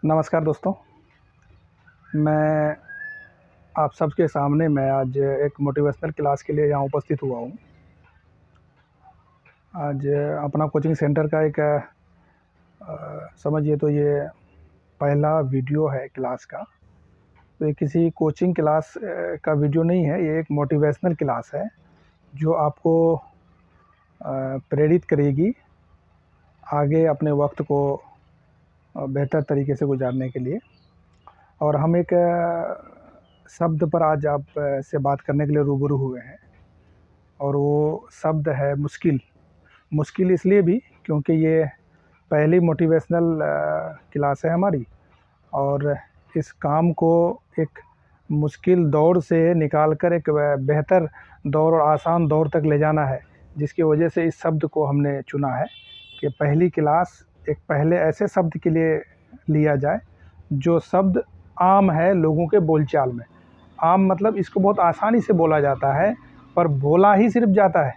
नमस्कार दोस्तों। मैं आप सबके सामने आज एक मोटिवेशनल क्लास के लिए यहाँ उपस्थित हुआ हूँ। आज अपना कोचिंग सेंटर का एक समझिए तो ये पहला वीडियो है क्लास का। तो ये किसी कोचिंग क्लास का वीडियो नहीं है, ये एक मोटिवेशनल क्लास है जो आपको प्रेरित करेगी आगे अपने वक्त को बेहतर तरीके से गुजारने के लिए। और हम एक शब्द पर आज आप से बात करने के लिए रूबरू हुए हैं और वो शब्द है मुश्किल। मुश्किल इसलिए भी क्योंकि ये पहली मोटिवेशनल क्लास है हमारी और इस काम को एक मुश्किल दौर से निकाल कर एक बेहतर दौर और आसान दौर तक ले जाना है, जिसकी वजह से इस शब्द को हमने चुना है कि पहली क्लास एक पहले ऐसे शब्द के लिए लिया जाए जो शब्द आम है लोगों के बोलचाल में। आम मतलब इसको बहुत आसानी से बोला जाता है, पर बोला ही सिर्फ जाता है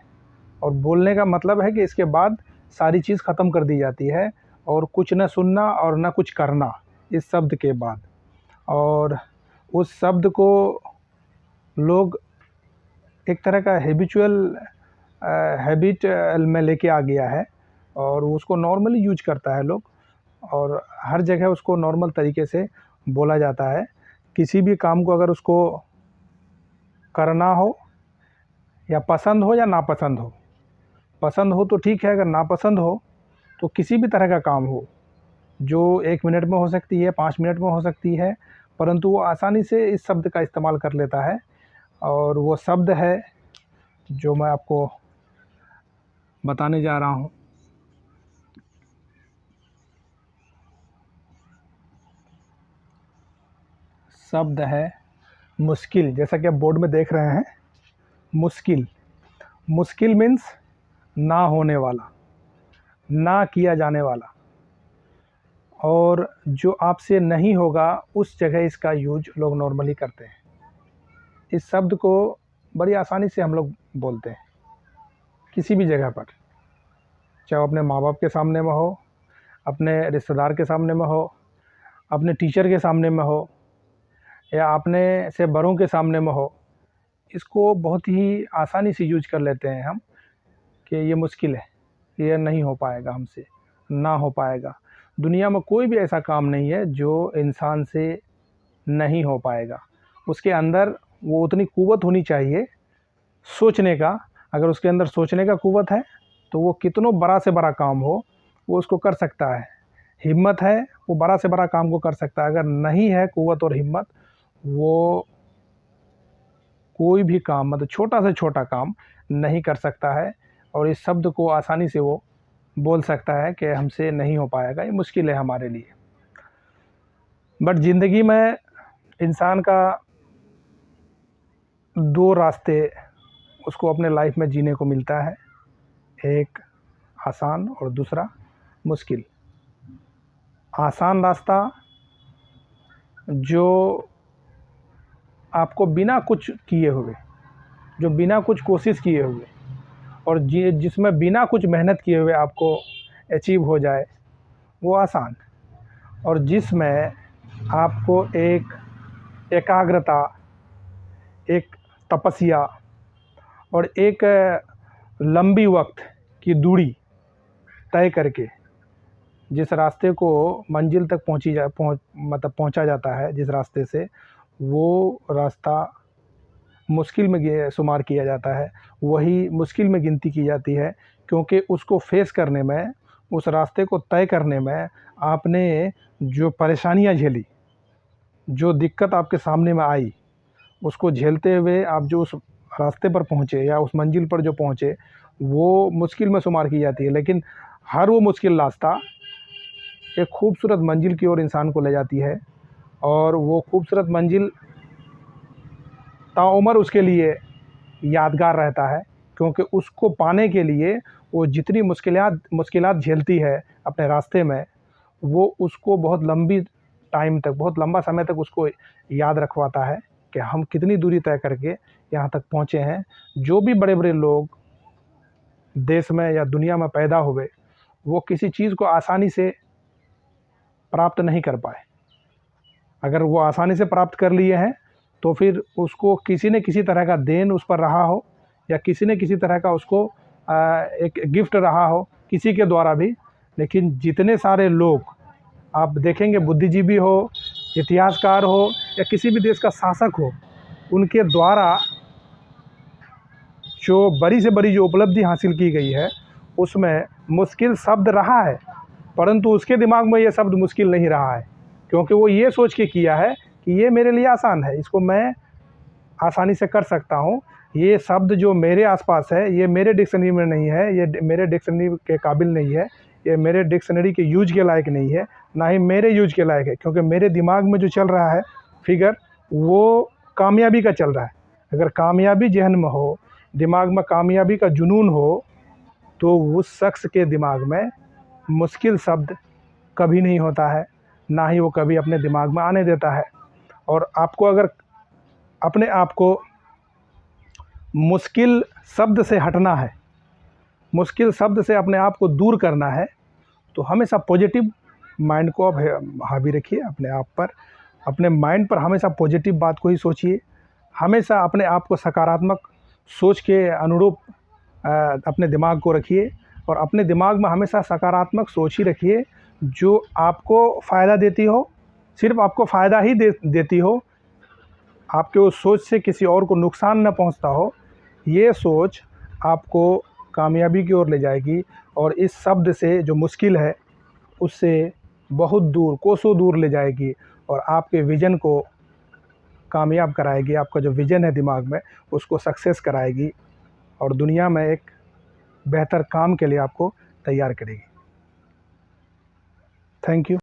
और बोलने का मतलब है कि इसके बाद सारी चीज़ ख़त्म कर दी जाती है और कुछ न सुनना और न कुछ करना इस शब्द के बाद। और उस शब्द को लोग एक तरह का हैबिट में लेके आ गया है और उसको नॉर्मली यूज करता है लोग, और हर जगह उसको नॉर्मल तरीके से बोला जाता है। किसी भी काम को अगर उसको करना हो या पसंद हो या नापसंद हो, पसंद हो तो ठीक है, अगर नापसंद हो तो किसी भी तरह का काम हो जो 1 मिनट में हो सकती है, 5 मिनट में हो सकती है, परंतु वो आसानी से इस शब्द का इस्तेमाल कर लेता है। और वो शब्द है जो मैं आपको बताने जा रहा हूँ। शब्द है मुश्किल। जैसा कि आप बोर्ड में देख रहे हैं, मुश्किल। मुश्किल मीन्स ना होने वाला, ना किया जाने वाला, और जो आपसे नहीं होगा उस जगह इसका यूज लोग नॉर्मली करते हैं। इस शब्द को बड़ी आसानी से हम लोग बोलते हैं किसी भी जगह पर, चाहे वो अपने माँ बाप के सामने में हो, अपने रिश्तेदार के सामने में हो, अपने टीचर के सामने में हो, या अपने से बड़ों के सामने में हो। इसको बहुत ही आसानी से यूज कर लेते हैं हम कि ये मुश्किल है, ये नहीं हो पाएगा हमसे, ना हो पाएगा। दुनिया में कोई भी ऐसा काम नहीं है जो इंसान से नहीं हो पाएगा। उसके अंदर वो उतनी क़ुव्वत होनी चाहिए सोचने का। अगर उसके अंदर सोचने का क़ुव्वत है तो वो कितनों बड़ा से बड़ा काम हो वो उसको कर सकता है। हिम्मत है, वो बड़ा से बड़ा काम को कर सकता है। अगर नहीं है क़ुव्वत और हिम्मत, वो कोई भी काम मतलब छोटा से छोटा काम नहीं कर सकता है। और इस शब्द को आसानी से वो बोल सकता है कि हमसे नहीं हो पाएगा, ये मुश्किल है हमारे लिए। बट ज़िंदगी में इंसान का 2 रास्ते उसको अपने लाइफ में जीने को मिलता है, एक आसान और दूसरा मुश्किल। आसान रास्ता जो आपको बिना कुछ किए हुए, जो बिना कुछ कोशिश किए हुए और जिसमें बिना कुछ मेहनत किए हुए आपको अचीव हो जाए, वो आसान। और जिसमें आपको एक एकाग्रता, एक तपस्या और एक लंबी वक्त की दूरी तय करके जिस रास्ते को मंजिल तक पहुंचा जाता है, जिस रास्ते से, वो रास्ता मुश्किल में शुमार किया जाता है, वही मुश्किल में गिनती की जाती है। क्योंकि उसको फेस करने में, उस रास्ते को तय करने में आपने जो परेशानियां झेली, जो दिक्कत आपके सामने में आई, उसको झेलते हुए आप जो उस रास्ते पर पहुँचे या उस मंजिल पर जो पहुँचे, वो मुश्किल में शुमार की जाती है। लेकिन हर वो मुश्किल रास्ता एक खूबसूरत मंजिल की ओर इंसान को ले जाती है, और वो खूबसूरत मंजिल ताउम्र उसके लिए यादगार रहता है। क्योंकि उसको पाने के लिए वो जितनी मुश्किलात झेलती है अपने रास्ते में, वो उसको बहुत लंबी टाइम तक, बहुत लंबा समय तक उसको याद रखवाता है कि हम कितनी दूरी तय करके यहाँ तक पहुँचे हैं। जो भी बड़े बड़े लोग देश में या दुनिया में पैदा हुए, वो किसी चीज़ को आसानी से प्राप्त नहीं कर पाए। अगर वो आसानी से प्राप्त कर लिए हैं तो फिर उसको किसी न किसी तरह का देन उस पर रहा हो, या किसी न किसी तरह का उसको एक गिफ्ट रहा हो किसी के द्वारा भी। लेकिन जितने सारे लोग आप देखेंगे, बुद्धिजीवी हो, इतिहासकार हो, या किसी भी देश का शासक हो, उनके द्वारा जो बड़ी से बड़ी जो उपलब्धि हासिल की गई है उसमें मुश्किल शब्द रहा है, परंतु उसके दिमाग में ये शब्द मुश्किल नहीं रहा है, क्योंकि वो ये सोच के किया है कि ये मेरे लिए आसान है, इसको मैं आसानी से कर सकता हूँ। ये शब्द जो मेरे आसपास है ये मेरे डिक्शनरी में नहीं है, ये मेरे डिक्शनरी के काबिल नहीं है, ये मेरे डिक्शनरी के यूज के लायक नहीं है, ना ही मेरे यूज के लायक है, क्योंकि मेरे दिमाग में जो चल रहा है फिगर वो कामयाबी का चल रहा है। अगर कामयाबी जहन में हो, दिमाग में कामयाबी का जुनून हो, तो उस शख्स के दिमाग में मुश्किल शब्द कभी नहीं होता है, ना ही वो कभी अपने दिमाग में आने देता है। और आपको अगर अपने आप को मुश्किल शब्द से हटना है, मुश्किल शब्द से अपने आप को दूर करना है, तो हमेशा पॉजिटिव माइंड को आप हावी रखिए अपने आप पर, अपने माइंड पर हमेशा पॉजिटिव बात को ही सोचिए, हमेशा अपने आप को सकारात्मक सोच के अनुरूप अपने दिमाग को रखिए, और अपने दिमाग में हमेशा सकारात्मक सोच ही रखिए जो आपको फ़ायदा देती हो, सिर्फ आपको फ़ायदा ही देती हो, आपके उस सोच से किसी और को नुकसान न पहुंचता हो। ये सोच आपको कामयाबी की ओर ले जाएगी, और इस शब्द से जो मुश्किल है उससे बहुत दूर, कोसों दूर ले जाएगी, और आपके विज़न को कामयाब कराएगी। आपका जो विज़न है दिमाग में उसको सक्सेस कराएगी, और दुनिया में एक बेहतर काम के लिए आपको तैयार करेगी। Thank you.